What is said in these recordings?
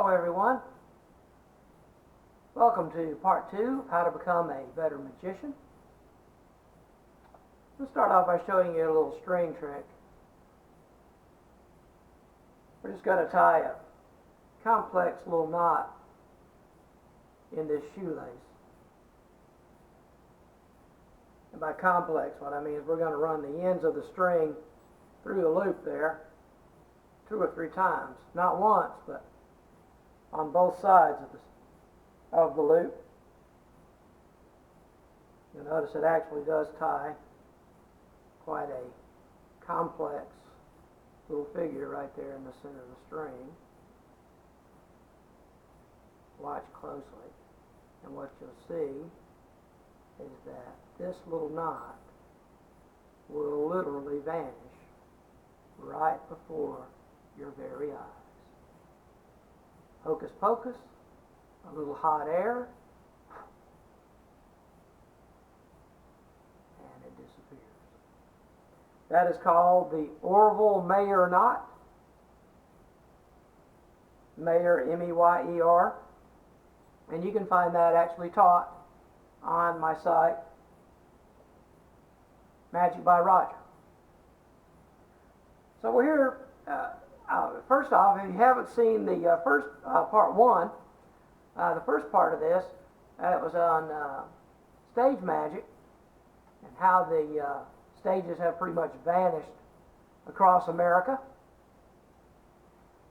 Hello everyone. Welcome to part 2, how to become a better magician. Let's start off by showing you a little string trick. We're just going to tie a complex little knot in this shoelace. And by complex, what I mean is we're going to run the ends of the string through the loop there 2 or 3 times. Not once, but on both sides of the loop. You'll notice it actually does tie quite a complex little figure right there in the center of the string. Watch closely, and what you'll see is that this little knot will literally vanish right before your very eyes. Hocus pocus, a little hot air, and it disappears. That is called the Orville-Mayer knot. Mayer, M-E-Y-E-R. And you can find that actually taught on my site, Magic by Roger. So we're here. First off, if you haven't seen the first part 1, the first part of this, it was on stage magic and how the stages have pretty much vanished across America.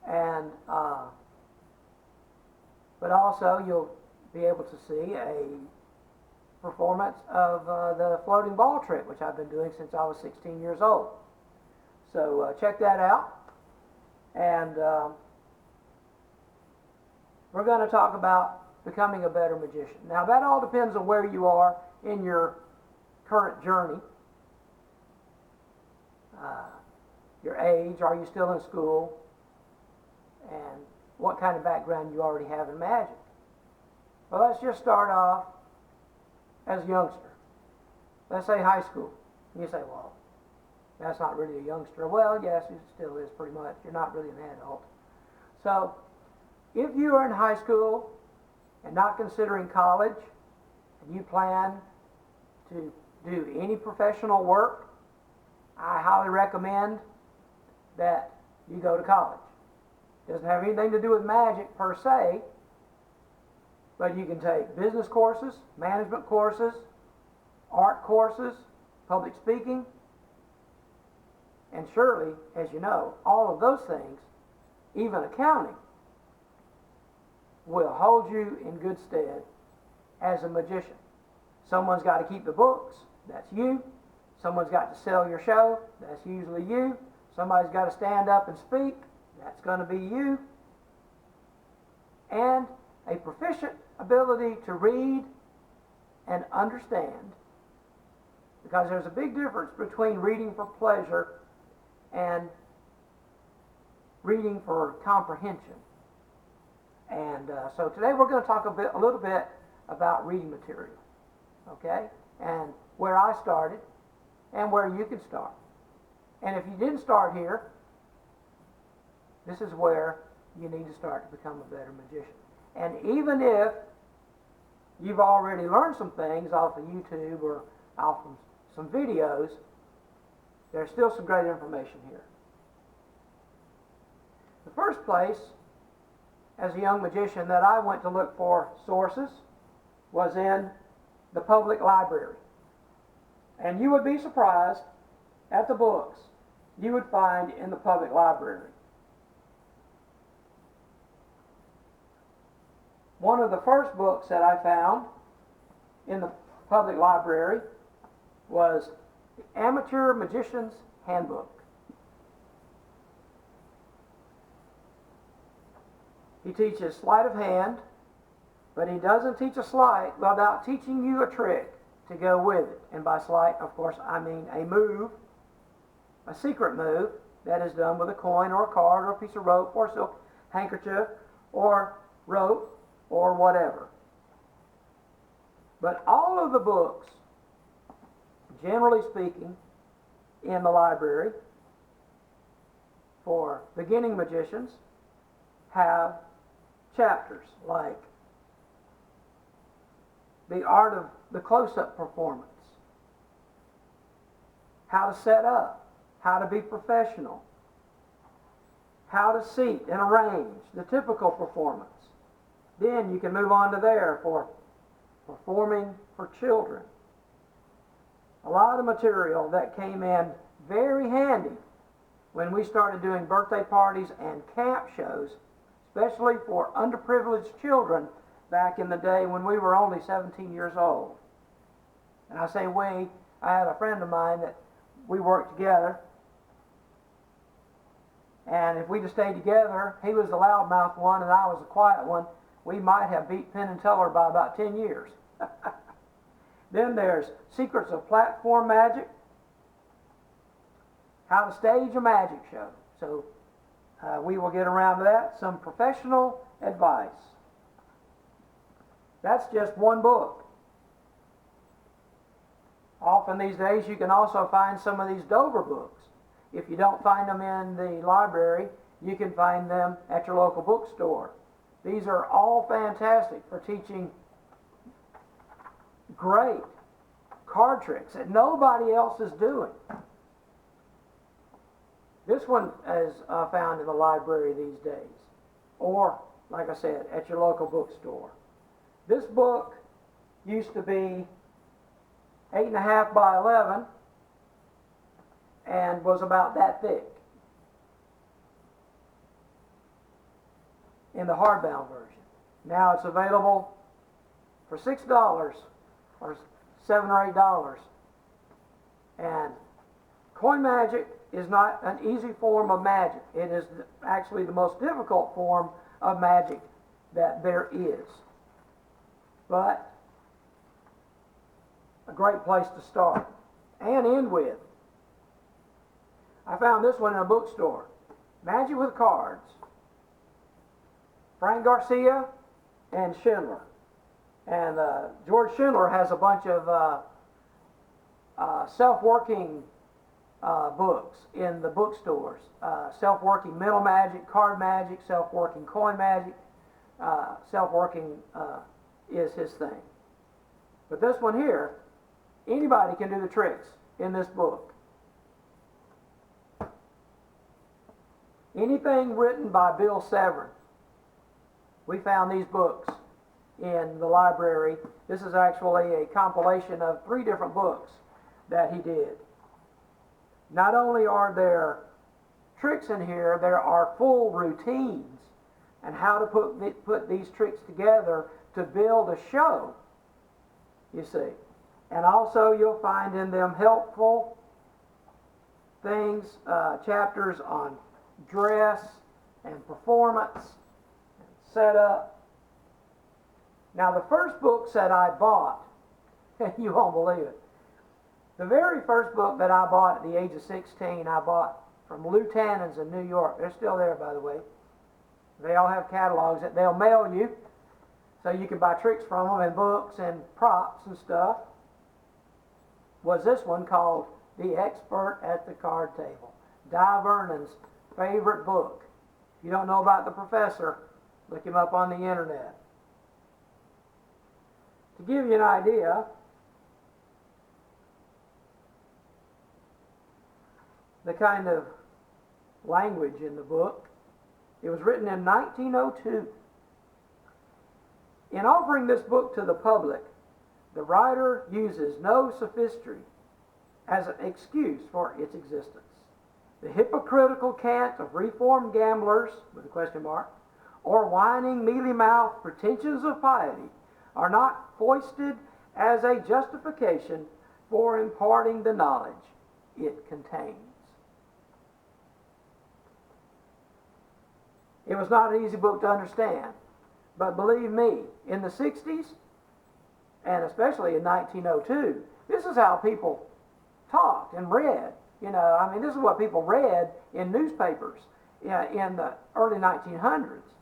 And but also you'll be able to see a performance of the floating ball trick, which I've been doing since I was 16 years old. So check that out. And we're going to talk about becoming a better magician. Now that all depends on where you are in your current journey. Your age, are you still in school, and what kind of background you already have in magic. Well, let's just start off as a youngster. Let's say high school. And you say, well, that's not really a youngster. Well, yes, it still is pretty much. You're not really an adult. So, if you are in high school and not considering college, and you plan to do any professional work, I highly recommend that you go to college. It doesn't have anything to do with magic per se, but you can take business courses, management courses, art courses, public speaking, and surely, as you know, all of those things, even accounting, will hold you in good stead as a magician. Someone's got to keep the books, that's you. Someone's got to sell your show, that's usually you. Somebody's got to stand up and speak, that's going to be you. And a proficient ability to read and understand, because there's a big difference between reading for pleasure and reading for comprehension. And so today we're going to talk a little bit about reading material, okay? And where I started and where you can start. And if you didn't start here, this is where you need to start to become a better magician. And even if you've already learned some things off of YouTube or off of some videos, there's still some great information here. The first place, as a young magician, that I went to look for sources was in the public library. And you would be surprised at the books you would find in the public library. One of the first books that I found in the public library was the Amateur Magician's Handbook. He teaches sleight of hand, but he doesn't teach a sleight without teaching you a trick to go with it. And by sleight, of course, I mean a move, a secret move that is done with a coin or a card or a piece of rope or a silk handkerchief or rope or whatever. But all of the books, generally speaking, in the library for beginning magicians have chapters like the art of the close-up performance, how to set up, how to be professional, how to seat and arrange, the typical performance. Then you can move on to there for performing for children. A lot of material that came in very handy when we started doing birthday parties and camp shows, especially for underprivileged children back in the day when we were only 17 years old. And I say we, I had a friend of mine that we worked together, and if we'd have stayed together, he was the loudmouth one and I was the quiet one, we might have beat Penn and Teller by about 10 years. Then there's Secrets of Platform Magic, how to stage a magic show. So we will get around to that. Some professional advice. That's just one book. Often these days you can also find some of these Dover books. If you don't find them in the library, you can find them at your local bookstore. These are all fantastic for teaching great card tricks that nobody else is doing. This one is found in the library these days, or, like I said, at your local bookstore. This book used to be 8.5 by 11 and was about that thick in the hardbound version. Now it's available for $6 or $7 or $8. And coin magic is not an easy form of magic. It is actually the most difficult form of magic that there is. But a great place to start and end with. I found this one in a bookstore. Magic with Cards. Frank Garcia and Schindler. And George Schindler has a bunch of self-working books in the bookstores. Self-working mental magic, card magic, self-working coin magic. Self-working is his thing. But this one here, anybody can do the tricks in this book. Anything written by Bill Severin. We found these books in the library. This is actually a compilation of 3 different books that he did. Not only are there tricks in here, there are full routines and how to put these tricks together to build a show, you see. And also you'll find in them helpful things, chapters on dress and performance and setup. Now the first books that I bought, you won't believe it, the very first book that I bought at the age of 16, I bought from Lou Tannen's in New York. They're still there, by the way. They all have catalogs that they'll mail you, so you can buy tricks from them and books and props and stuff. Was this one called The Expert at the Card Table. Di Vernon's favorite book. If you don't know about the professor, look him up on the internet. To give you an idea, the kind of language in the book, it was written in 1902. In offering this book to the public, the writer uses no sophistry as an excuse for its existence. The hypocritical cant of reformed gamblers, with a question mark, or whining, mealy-mouthed pretensions of piety are not foisted as a justification for imparting the knowledge it contains. It was not an easy book to understand, but believe me, in the 60s, and especially in 1902, this is how people talked and read. You know, I mean, this is what people read in newspapers in the early 1900s.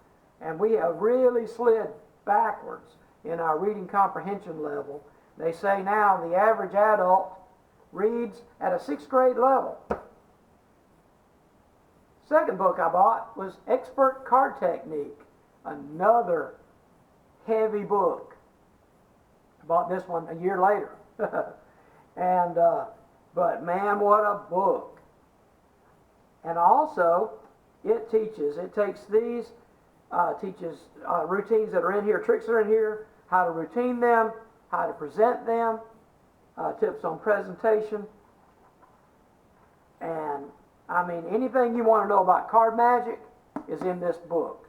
And we have really slid backwards in our reading comprehension level. They say now the average adult reads at a 6th grade level. Second book I bought was Expert Card Technique another heavy book. I bought this one a year later. And, but man, what a book. And also, it takes these, teaches routines that are in here, tricks that are in here, how to routine them, how to present them, tips on presentation. And, I mean, anything you want to know about card magic is in this book.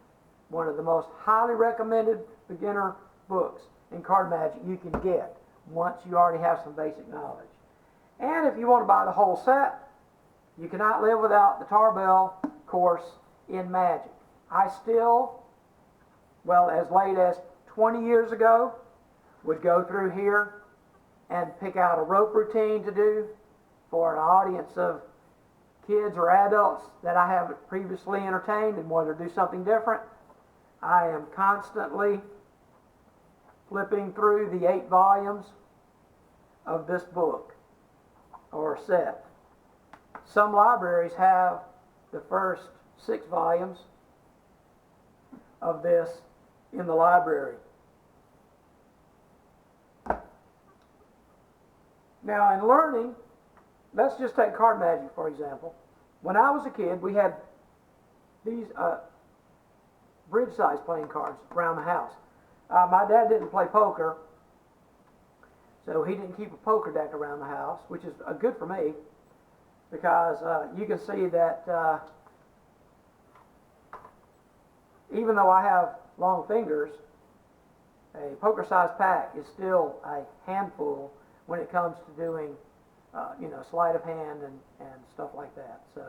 One of the most highly recommended beginner books in card magic you can get once you already have some basic knowledge. And if you want to buy the whole set, you cannot live without the Tarbell course in magic. I still, well, as late as 20 years ago, would go through here and pick out a rope routine to do for an audience of kids or adults that I haven't previously entertained and wanted to do something different. I am constantly flipping through the 8 volumes of this book or set. Some libraries have the first 6 volumes of this in the library. Now, in learning, let's just take card magic, for example. When I was a kid, we had these bridge-size playing cards around the house. My dad didn't play poker, so he didn't keep a poker deck around the house, which is good for me, because you can see that even though I have long fingers, a poker-sized pack is still a handful when it comes to doing, sleight of hand and stuff like that. So,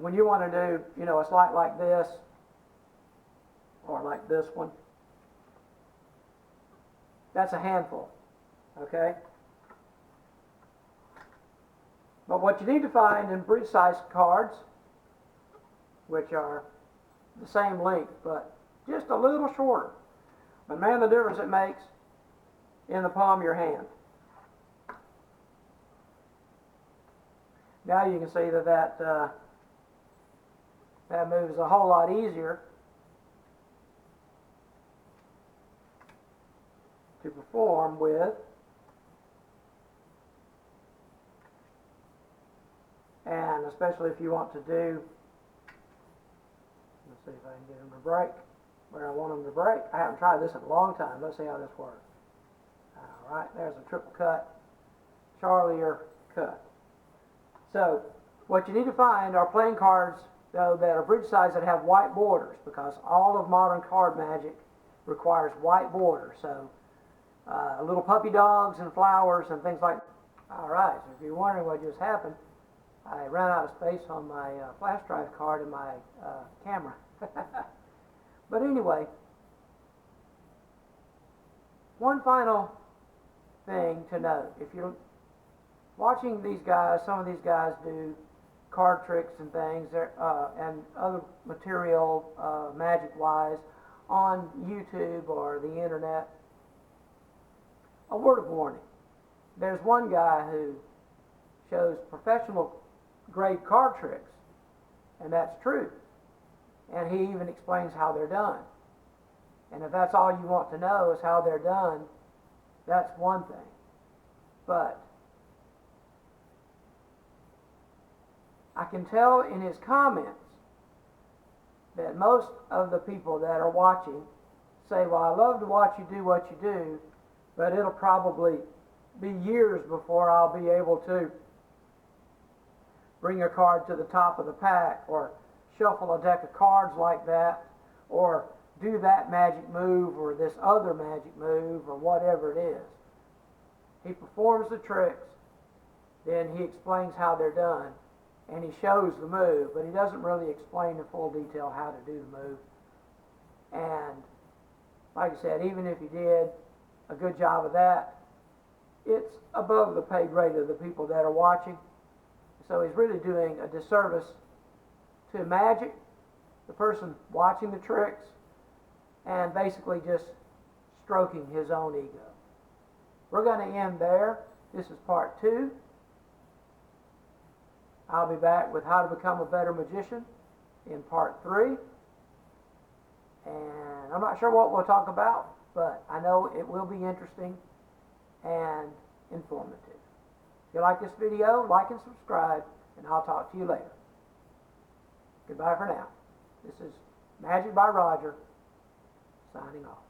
when you want to do, a sleight like this, or like this one, that's a handful, okay? But what you need to find in bridge-sized cards, which are the same length, but just a little shorter, but man, the difference it makes in the palm of your hand. Now you can see that moves a whole lot easier to perform with. And especially if you want to do, let's see if I can get them to break where I want them to break. I haven't tried this in a long time. Let's see how this works. All right, there's a triple cut, Charlier cut. So what you need to find are playing cards, though, that are bridge size that have white borders, because all of modern card magic requires white borders. So little puppy dogs and flowers and things like that. All right, so if you're wondering what just happened, I ran out of space on my flash drive card in my camera. But anyway, one final thing to note. If you're watching these guys, some of these guys do card tricks and things, and other material magic-wise on YouTube or the internet, a word of warning. There's one guy who shows professional grade card tricks, and that's true. And he even explains how they're done. And if that's all you want to know is how they're done, that's one thing. But I can tell in his comments that most of the people that are watching say, well, I love to watch you do what you do, but it'll probably be years before I'll be able to bring a card to the top of the pack, or shuffle a deck of cards like that, or do that magic move or this other magic move or whatever it is. He performs the tricks, then he explains how they're done, and he shows the move, but he doesn't really explain in full detail how to do the move. And like I said, even if he did a good job of that, it's above the pay grade of the people that are watching. So he's really doing a disservice to magic, the person watching the tricks, and basically just stroking his own ego. We're going to end there. This is part 2. I'll be back with how to become a better magician in part 3. And I'm not sure what we'll talk about, but I know it will be interesting and informative. If you like this video, like and subscribe, and I'll talk to you later. Goodbye for now. This is Magic by Roger, signing off.